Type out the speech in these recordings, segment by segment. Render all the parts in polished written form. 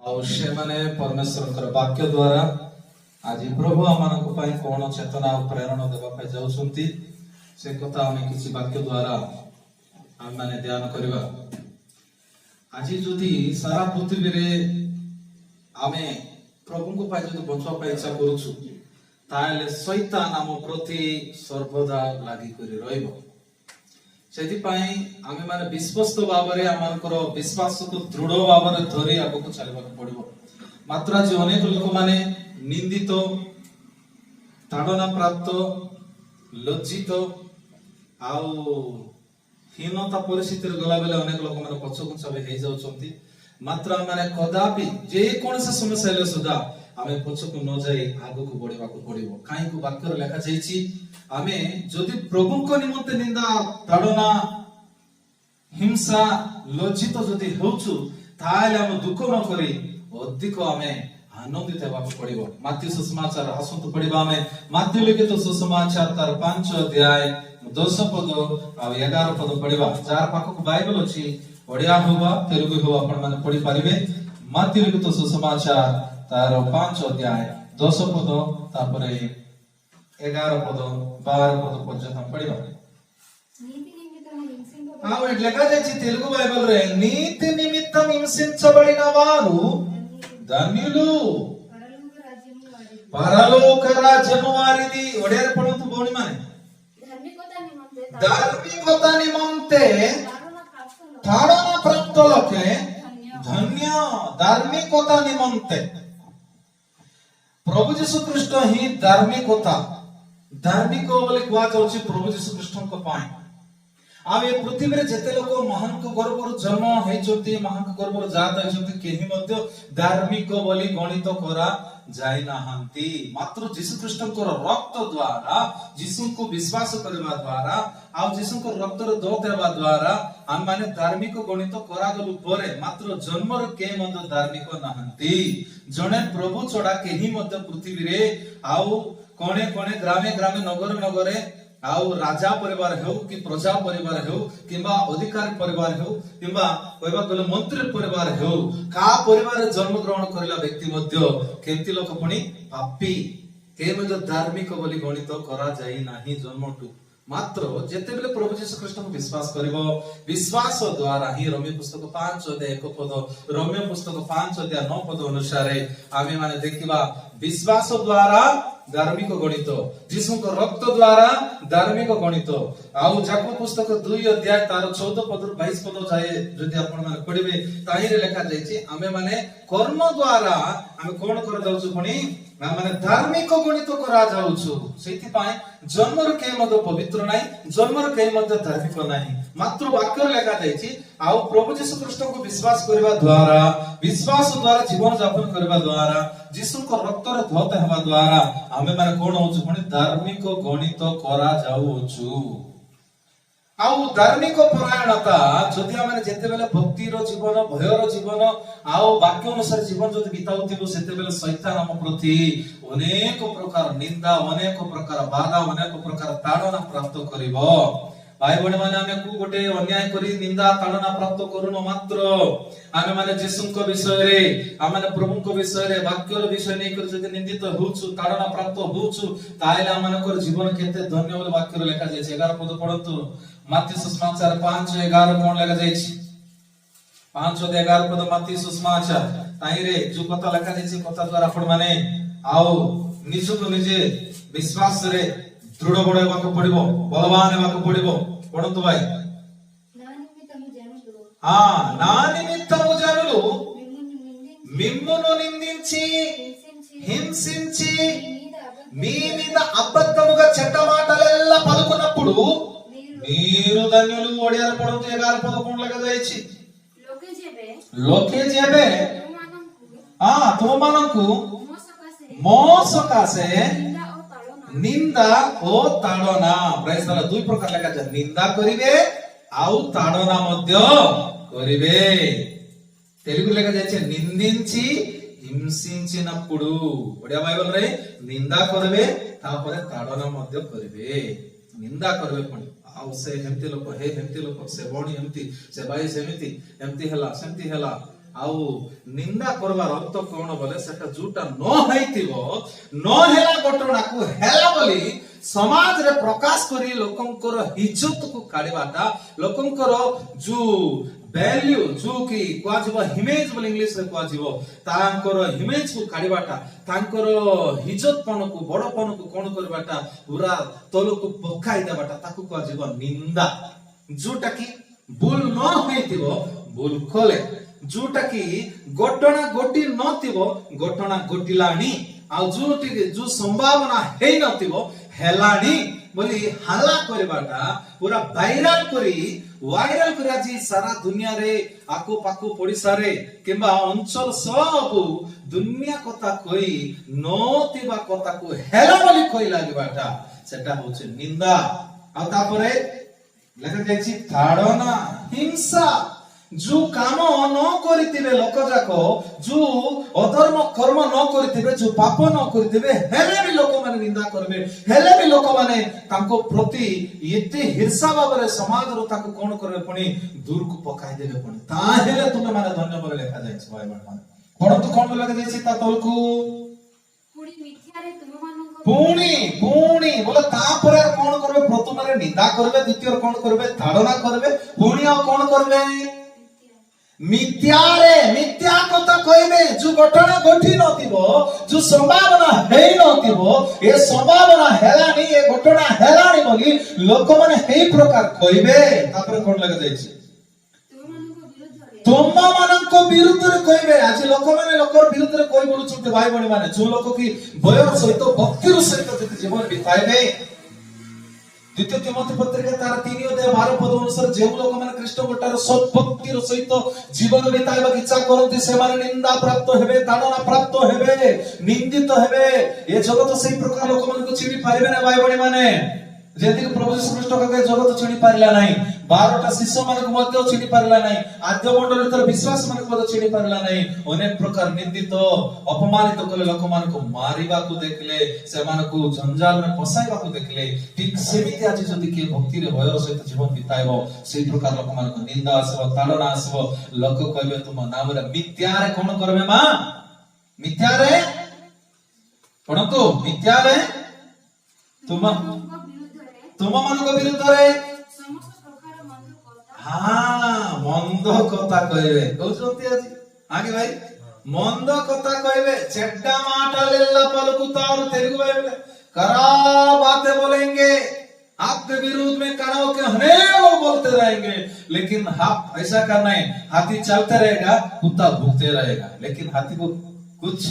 से माने परमेश्वर वाक्य द्वारा आज प्रभु आम कौन चेतना और प्रेरणा देवाई जाऊँगी से कथा आम किसी वाक्य द्वारा आम मैंने ध्यान करवा। आज जदि सारा पृथ्वी रे आमे प्रभु को जो बचापी इच्छा करुचु ताले शैतान आम प्रति सर्वदा लगी कर आमे माने विश्वस्त भाव में आमर विश्वास को दृढ़ भाव में धरी आग को चलने पड़ो। मात्र आज अनेक लोक माने निंदित ताड़ना प्राप्त लज्जित आउ हीनता परिस्थिति गला बेले अनेक लोक माने पछघुंचा हो जाउछंती। मात्र माने कदापि जे कौन से समस्या हेले सुधा आमे पछकु न जाई आगु को बढ़िबा को पड़िबो। काई को वाक्य लेखा जाईछि आमे जदि प्रभु को निमंते निंदा ताड़ना हिंसा लज्जित जदि होउछु ताले हम दुख न करी अधिक आमे आनंदित हेबाक पड़िबो। मत्ती सुसमाचार आसंतु पढ़िबा आमे मत्ती लिखित सुसमाचार तार 5 अध्याय 10 पद आ 11 पद पढ़िबा। जार पाखक बाइबल अछि ओडिया होबा तेलुगु होबा आपण माने पढ़ि परिबे। मत्ती लिखित सुसमाचार तार 5 अध्याय 10 पद तापरे 11 पद 12 पद पर्यंत पढ़िबा। हाँ लेखा जायछि तेलुगु बाइबल रे नीति निमित्तं हिंसिंचबडिन वाరు ధన్యులు పరలోక రాజ్యము వారిది। ఒడియార పడొచ్చు బోని మానే ధార్మికత నిమంతే ताड़ना प्राप्त लोके धन्य। धार्मिकता निमंते प्रभु यीशु ख्रीष्ट ही धार्मिकता धार्मिक बोली कहा जाउछि प्रभु यीशु ख्रीष्ट को पाए। आ ए पृथ्वी रे जते लोक महान को गर्भर जन्म हेचोती महान को गर्भर जात हेचोती केही मध्य धार्मिक बोली गणित करा जाय नाहंती। मात्र यीशु ख्रीष्ट को रक्त द्वारा यीशु को विश्वास करबा द्वारा आ यीशु को रक्त रे दोत हेबा द्वारा हम माने धार्मिक गणित करा गलु परे मात्र जन्म रे के मध्य धार्मिक नाहंती। जने प्रभु छोड़ा केही मध्य पृथ्वी रे आउ कोणे कोणे ग्रामे ग्रामे नगर नगरे आउ राजा परिवार हो कि प्रजा परिवार हो किंबा अधिकारी परिवार हो किंबा कहबा गले मंत्री परिवार हो का परिवार जन्म ग्रहण करला व्यक्ति मध्य केमती लोक पणी पापी के मध्य धार्मिक बोली गणित करा जाई नाही जन्मटू। मात्र जेते बेले प्रभु यीशु ख्रीष्ट को विश्वास करिवो विश्वास द्वारा ही रोमी पुस्तक 5 अध्याय 1 पद रोमी पुस्तक 5 अध्याय 9 पद अनुसार आमे माने देखिबा विश्वास द्वारा धार्मिक गणित यीशु को रक्त द्वारा धार्मिक गणित आउ जाकब पुस्तक 2 अध्याय तार 14 पद 22 पद जाए जदि आपण माने पढिबे ताही रे लेखा जायछि आमे माने कर्म द्वारा आमे कोन कर जाउछु पणी माने धार्मिक गणित करा जाउछु। सेति पाए जन्म रे के मद पवित्र नाही जन्म रे के मद धार्मिक नाही मात्र वाक्य लेखा जायछि आउ प्रभु यीशु ख्रीष्ट को विश्वास करबा द्वारा विश्वास द्वारा जीवन यापन करबा द्वारा यीशु को रक्त रे धौत हेबा द्वारा आमे माने कोन होछु पणी धार्मिक गणित करा जाउछु। आउ धार्मिक परायणता जदि आमे जेते बेले भक्ति रो जीवन भयर जीवन आउ वाक्य अनुसार जीवन जदि बिताउतिबो सेते बेले शैतान हम प्रति अनेक प्रकार निंदा अनेक प्रकार बाधा अनेक प्रकार ताड़ना प्राप्त करिवो। भाई बड़े माने आमे को गोटे अन्याय करी निंदा ताड़ना प्राप्त करूनो मात्र आमे माने यीशु को विषय रे आमे प्रभु को विषय रे वाक्य रो विषय नै कर जदि निंदित होछु ताड़ना प्राप्त होछु ताइले आमे को जीवन केते धन्य बोली वाक्य रे लेखा जाय 11 पद पढंतु मत्ती सुसमाचार 5:11 कोन लेखा जाय 5:11 पद मत्ती सुसमाचार ताई रे जो कथा लेखा जाय कथा द्वारा आपण माने आओ निज को निजे विश्वास रे दृढ़ बढ़ावा को पड़िबो बलवान हेबा को पड़िबो पढंतु भाई ना निमित्तमु जनुलु मिम्मुनु निंदिंచి హింసించి మీ మీద అబద్ధముగా చెడ్డ మాటలెల్లా పలుకున్నప్పుడు మీరు ధన్యులు। ఓడియార పढంతు 11 పద कोन लगा जायछि लोके जेबे तुम मानंकु मो सकासे निंदा ओ ताड़ना प्राइस वाला दुई प्रकार लेखा जाय निंदा करिवे आउ ताड़ना मध्य करिवे। तेलुगु लेखा जाय निंदिंచి हिंसिंचिनప్పుడు ओडिया बाइबल रे निंदा करबे तापरे ताड़ना मध्य करिवे निंदा करबे पणी आउ से हेमती लोक हे हेमती लोक से बणी हेमती से भाई सेमिति हेमती हला सेमती हला आउ निंदा करबार अर्थ कौन बोले सेटा जोटा न हेतिबो न हेला घटना को हेला बोली समाज रे प्रकाश करी लोकंकर इज्जत को काढबाटा लोकंकर जो वैल्यू जो की क्वाजिबो इमेज बोले इंग्लिश रे क्वाजिबो तांकर इमेज को काढबाटा तांकर इज्जतपन को बड़पन को कोन करबाटा पूरा तल को पकाई देबाटा ताकू क्वाजिबो निंदा जोटा की भूल न हेतिबो भूल खोले जोटा की घटना घटी नथिबो घटना घटिलानी आ जो संभावना हे नथिबो हेलानी बोली हल्ला करबाटा पूरा वायरल करी आज सारा दुनिया रे आकु पाकु पड़िसा रे किंबा अंचल सब दुनिया कथा कई नथिबा कथा को हेला बोली कई लागबाटा सेटा होचे निंदा आ तापरे लेखा जायछि ताड़ना हिंसा जो काम न करितिबे लोक जाको जो अधर्म कर्म न करितिबे जो पाप न करितिबे हेले भी लोक माने निंदा करबे हेले भी लोक माने तांको प्रति एते हिंसा भाबरे समाज रो ताको कोन करबे पुनी दूर को पकाई देबे पुनी ताहेले तुमे माने धन्य बोले लेखा जायछि भाई माने परंतु कोन लगे जायछि ता तलकू पुनी मिथ्यारे तुम मानको पुनी बोले तापरे कोन करबे प्रथम रे निंदा करबे द्वितीय कोन करबे धारणा करबे पुनी आ कोन करबे मिथ्या कथा कहबे जो घटना घटी नथिबो जो संभावना हेई नथिबो ए संभावना हेलानी ए घटना हेलानी बोली लोक माने हेई प्रकार कहबे तापर कोन लगे जायछि तुम मानको विरुद्ध रे कहबे आज लोक माने लोकर विरुद्ध रे कहि बोलुछते भाई बणी माने जो लोक की बयर सहित भक्तिर सहित जति जीवन बिताइबे द्वितीय तिमोथी पत्रिका तार 3 अध्याय 12 पद अनुसार जे लोक माने कृष्ण गोटार सद्भक्तिर सहित जीवन बिताइबा इच्छा करନ୍ତି से माने निंदा प्राप्त हेबे ताड़ना प्राप्त हेबे निंदित हेबे ए जगत सही प्रकार लोक मानको चिनी पारिबे ना भाई बणी माने जेति प्रभु यीशु ख्रीष्ट के जगत चिनी पारिला नाही 12टा शिष्य मानको मध्ये चिनी पारिला नाही आद्य मंडल भीतर विश्वास मानको मध्ये चिनी पारिला नाही अनेक प्रकार निंदित अपमानित कले लोक मानको मारिबा को देखले से मानको जंजाल में फसाइबा को देखले ठीक सेमिति आज जदि के भक्ति रे भयर सहित जीवन बिताइबो सेही प्रकार लोक मानको निंदा आसबो ताड़ना आसबो लोक कहबे तुम नाम रे मिथ्या रे कोन करबे मा मिथ्या रे परंतु मिथ्या रे तुम मानको विरुद्ध रे समस्त प्रकार मंद कथा हां मंद कथा कहबे कहउछंती आज आगे भाई मंद कथा कहबे चेड्डा माटलेल्ला पलकुतारु तेलुगु बाइबल खराब बातें बोलेंगे आपके विरोध में कड़ाओ के अनेकों बोलते रहेंगे लेकिन आप ऐसा करना है हाथी चलते रहेगा कुत्ता भूखते रहेगा लेकिन हाथी को कुछ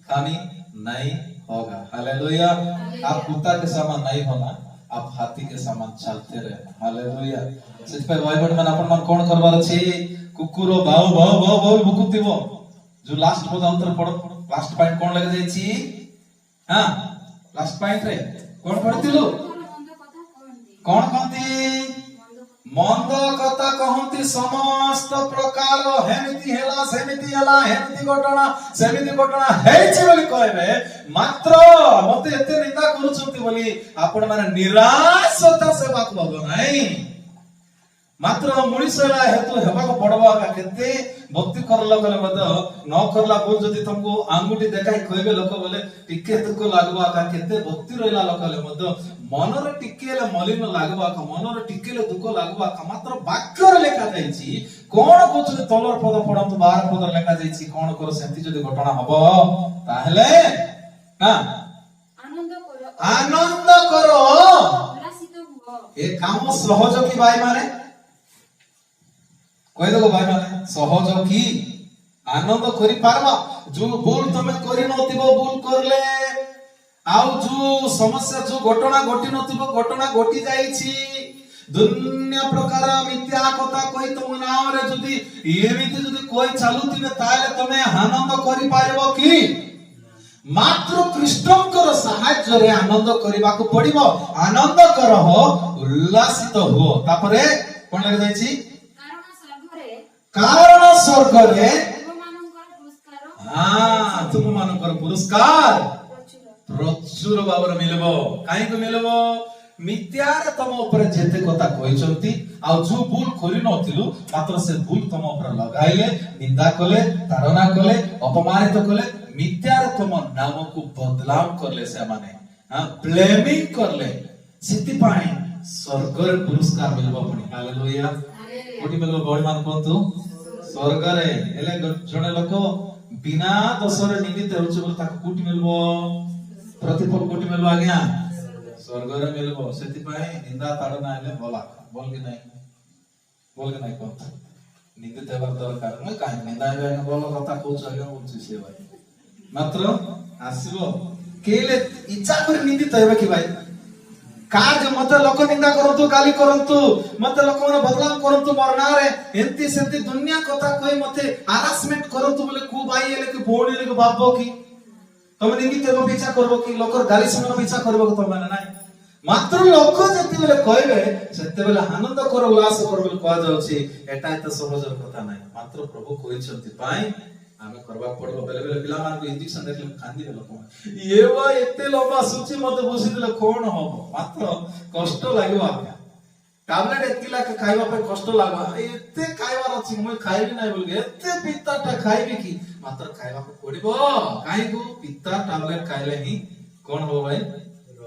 खानी नहीं होगा हालेलुया आप कुत्ता के समान नहीं होना आप हाथी के समान चलते रहना हालेलुया सेज पे भाई बहन मन अपन मन कोन करबार अछि कुकुरो भाव भाव भाव भाव भुकुतिबो जो लास्ट पद अंतर पड़ लास्ट पॉइंट कोन लगे जाई छी हां लास्ट पॉइंट रे कोन पढ़तिलु कोन कहंती मंद कथा कहंती समस्त प्रकार हेमिति हेला सेमिति हेला हेमिति घटना हेछि बोली कहबे मात्र मते एते निंदा करूछंती बोली आपण माने निराशता से बात बगो नाही मात्र मनुष्यला हेतु हेबा को पड़बा का केते भक्ति करला गले मत न करला बोल जदी तुमको आंगुठी देखाई कहबे लोक बोले टिके तुको लागबा का केते भक्ति रहला लोक ले मत मन रे टिके ले मलिन लागबा का मन रे टिके ले दुख लागबा का मात्र वाक्य रे लेखा जाईची कोन कोचले तलर पद पडंतु 12 पद लेखा जाईची कोन करो सेंती जदी घटना हबो ताहले हां आनंद करो उल्लासित हुओ ए काम सहज की भाई माने कहि दो भाई माने सहज की आनंद करि पारबा जो भूल तमे करि नथिबो भूल करले आउ जो समस्या जो घटना घटी नथिबो घटना घटी जाईछि दुनिया प्रकार मिथ्या कथा कहि तुम नाम रे जदी एमिति जदी कोई चालुतिबे ताले तमे आनंद करि पारबो की मात्र कृष्णकर सहाय्य रे आनंद करिबा को पड़िबो आनंद करहो उल्लासित हो तापरे कोन लगे जाईछि कारण स्वर्ग रे तुम मानकर पुरस्कार प्रचुर भाव मिलबो काई को मिलबो मिथ्यारे तुम ऊपर जेते कथा कहचंती आ जो भूल करि नथिलु मात्र से भूल तुम ऊपर लगाइले निंदा कले ताड़ना कले अपमानित कले मिथ्यारे तुम नाम को बदनाम करले से माने हां ब्लेमिंग करले सिद्धि पाए स्वर्ग रे पुरस्कार मिलबो पड़ी हालेलुया कोठी मिलबो बड़ी मान कोंतु स्वर्ग रे एले जने लोक बिना दोषरे निंदित होछ बोल ताको कोठी मिलबो प्रतिफल कोठी मिलबो आज्ञा स्वर्ग रे मिलबो सेति पाए निंदा ताड़ना हेले बोल के नहीं कोंतु निंदित हेबार दरकार नै काहे निंदा हेबे बोल कथा कहूछ आज्ञा बोलछि से भाई मात्र आसीबो केले इच्छा कर निंदित हेबे कि भाई कार्य मत लोक निंदा करंतु गाली करंतु मत लोक माने बदनाम करंतु मोर ना रे एंती सेंती दुनिया कथा कहि मते हरासमेंट करंतु बोले को भाई एले कि बोणी ले बाबो की तमे निंदित हेबो पीछा करबो कि लोकर गाली सुनो पीछा करबो कि तमे नै मात्र लोक जति बेले कहबे सेते बेले आनंद कर उल्लास कर बोल कहा जाउछि एटा एत सहज कथा नै मात्र प्रभु कहिसंती पाई आमे करबा पड़बो बेले बेले पिला मान को इंजेक्शन देखले कांदी दे लोक ये वा एते लंबा सूची मते बसी देले कोन होबो मात्र कष्ट लागबो आपका टैबलेट एतिला के खाइबा पे कष्ट लागबा एते खाइबार अछि মই खाइबी नै बोल एते पित्ताटा खाइबी की मात्र खाइबा को पड़िबो काई को पित्ता टैबलेट खाइले ही कोन हो भाई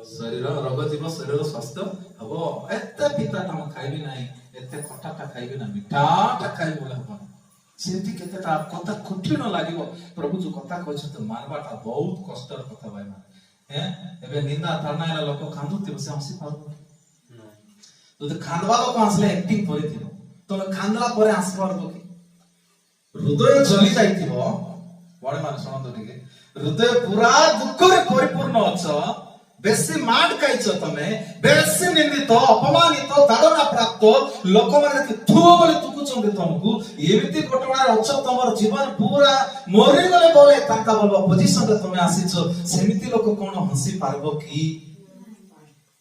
शरीर रोग जीव शरीर स्वास्थ्य हबो एते पित्ताटा हम खाइबी नै एते खटाटा खाइबी ना मिठाटा खाइबो बोले हबो सेति केतेटा कथा कठिन लागिबो प्रभु जो कथा कहछ त मानबाटा बहुत कष्टर कथा भाई माने एबे निंदा ताड़ना लोक खांदुते बसे हंसी पारबो तो खांदवा लोक हंसले एक्टिंग करिथिबो तो खांदला परे हंस पारबो कि हृदय जली जाइथिबो बडे मान सुनतो निके हृदय पूरा दुख रे परिपूर्ण अछ बेसी माड काइछ तमे बेसी निंदित अपमानित ताड़ना प्राप्त लोक माने कि थू बोले तुकुचंदे तुमको एमिति घटना अछ तमर जीवन पूरा मरि गले बोले ताका बोलबो पोजीशन रे तमे आसीछो सेमिति लोक कोन हंसी पारबो की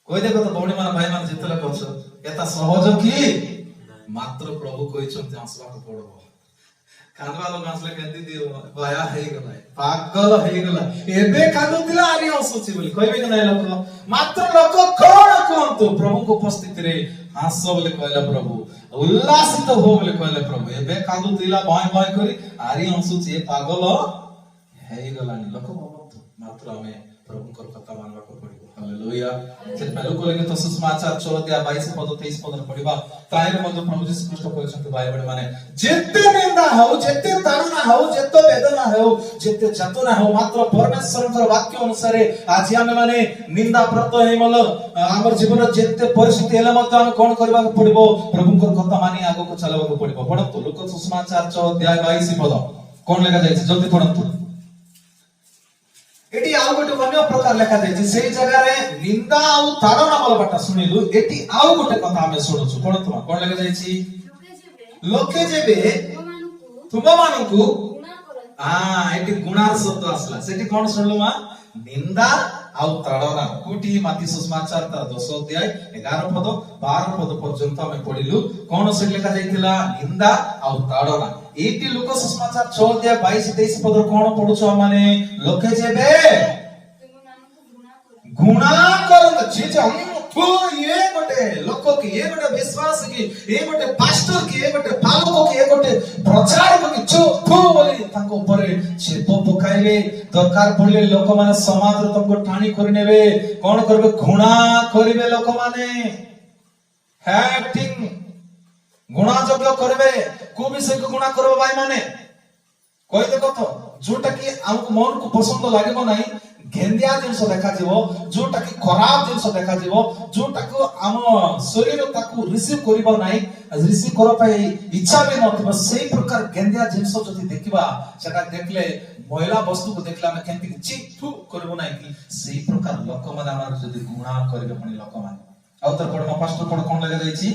कोइ देखो तो बौणी मान भाई मान जितले कहछ एता सहज की मात्र प्रभु कहिसंते हंसबा को पड़बो कांदवा लोग हंसले केंदी दियो बाया हे गला पागल हे गला एबे कांदुतिला आरी हंसुची बोली कहबे कि नै लोक मात्र लोक कोन कोंतु प्रभु को उपस्थिति रे हास्य बोले कहला प्रभु उल्लासित हो बोले कहले प्रभु एबे कांदुतिला बाय बाय करी आरी हंसुची पागल हे गला नि लोक बोलतो मात्र हमें प्रभु को कथा मानवा को पड़िबो हालेलुया से पहले को लेके तो सुसमाचार 4:22 पद 23 पद पढ़िबा ताइरे मध्य प्रभु जी कृष्ण कहछन्ते भाई बड़े माने जेते निंदा हो जेते ताड़ना हो जेते वेदना हो जेते जतना हो मात्र परमेश्वरकर वाक्य अनुसार आज हम माने निंदा प्रत हे मल हमर जीवन जेते परिस्थिति हेले मत हम कोन करबा को पड़िबो प्रभु को कथा मानी आगो को चलाबा को पड़िबो पढ़तो लोक सुसमाचार 4:22 पद कोन लेखा जायछि जल्दी पढ़तो एटी आउ गोटे अन्य प्रकार लेखा जायछि सेही जगह रे निंदा आउ ताड़ना बोलबाटा सुनिलु एटी आउ गोटे कथा हमें सुनछु पढ़तो कोन लेखा जायछि लोके जेबे तुम मानकु एटी गुणार शब्द आसला सेटी कोन सुनलु मा निंदा आउ ताड़ना कोटी माती सुसमाचार तार 10:11 पद 12 पद पर्यंत हमें पढिलु कोन से लेखा जायतिला निंदा आउ ताड़ना एटी लोक सुसमाचार 6:22-23 पद कोन पढुछो माने लोके जेबे गुणा करन जे जे हम तो ये गोटे लोक की ये गोटे विश्वास की ये गोटे पास्टर की ये गोटे पालक की ये गोटे प्रचारक की जो तो बोली ताको ऊपर छेप पकाइबे दरकार पड़ले लोक माने समाज रे तुमको ठाणी करि नेबे कोन करबे गुणा करिवे लोक माने हैटिंग गुणा योग्य करबे को विषय को गुणा करबो भाई माने कोइ देखो तो जोटा की हमको मन को पसंद लागेबो नाही गेंदिया जिनस देखा जीवो जोटा की खराब जिनस देखा जीवो जोटा को हम शरीर ताकू रिसीव करिबो नाही रिसीव करो पाई इच्छा भी नथिबो सेही प्रकार गेंदिया जिनस जति देखिबा सेटा देखले महिला वस्तु को देखला में केंति ची थू करबो नाही कि सेही प्रकार लोक माने हमर जति गुणा करबे पणी लोक माने आउ तर पढ पास्टर पढ कोन लगे जाईची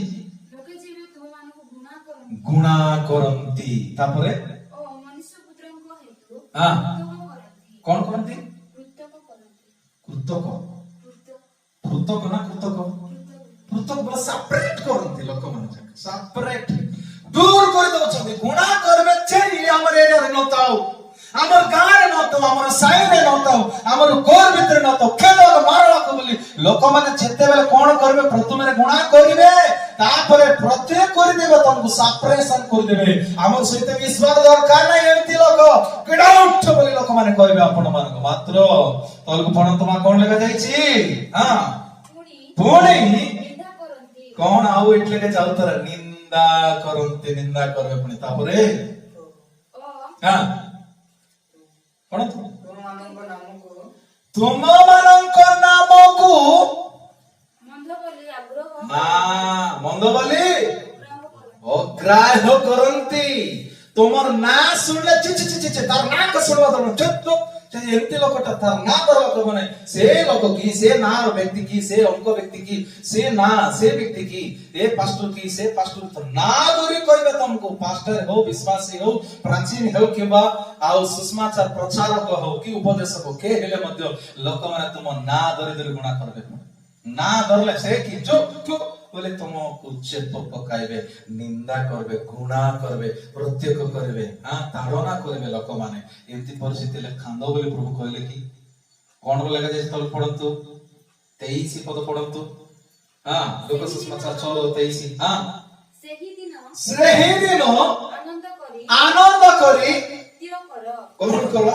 लोके जीवे तुम मानको गुणा करंती तापरे ओ मनुष्य पुत्रंको हेतु हां कोन करंती कृतक कृतक ना कृतक बला सेपरेट करंती लोक माने सेपरेट दूर कर दो छथि गुणा करबे छै हमर एरिया रे नताउ हमर गां रे नताउ हमर साई रे नताउ हमर घर भीतर नताउ खेलो मारला बोली लोक माने जेते बेले कोन करबे प्रथम रे गुणा करिवे तापरे प्रत्येक कर देबे तुमको सप्रेशन कर देबे हमर सहित विश्वास दरकार नै एमती लोक किडाउट बोली लोक माने कहबे आपण मान को मात्र तलको पणन तमा कोन लगा जाई छी हां पुणी कौन आउ एटले के जाउतर निंदा करबे पुणी तापरे हां कोन तुम मानक नाम को मंद बोली अग्राह्य करंती तुमर ना सुनले छि छि छि छि तार ना को सुनवा तुम चुप एमती लोकटा तार ना करवा को माने से लोक की से ना व्यक्ति की से अंक व्यक्ति की से ना से व्यक्ति की ए पास्टर की से पास्टर तो ना दूरी कहबे तुमको पास्टर हो विश्वासी हो प्राचीन हो किबा आ सुषमाचार प्रचारक हो कि उपदेशक हो के हेले मध्य लोक माने तुम ना दरी दरी गुणा करबे ना धरले से कि जो बोले तुमको चेप पकाइबे निंदा करबे गुणा करबे प्रत्येक करबे हां ताड़ना करबे लोक माने एमती परिस्थिति ले खांदो बोली प्रभु कहले कि कोन लगा जाय तल पढंतु 23 पद पढंतु हां लोक सुसमाचार 6:23 हां सेही दिन आनंद करी कोन करा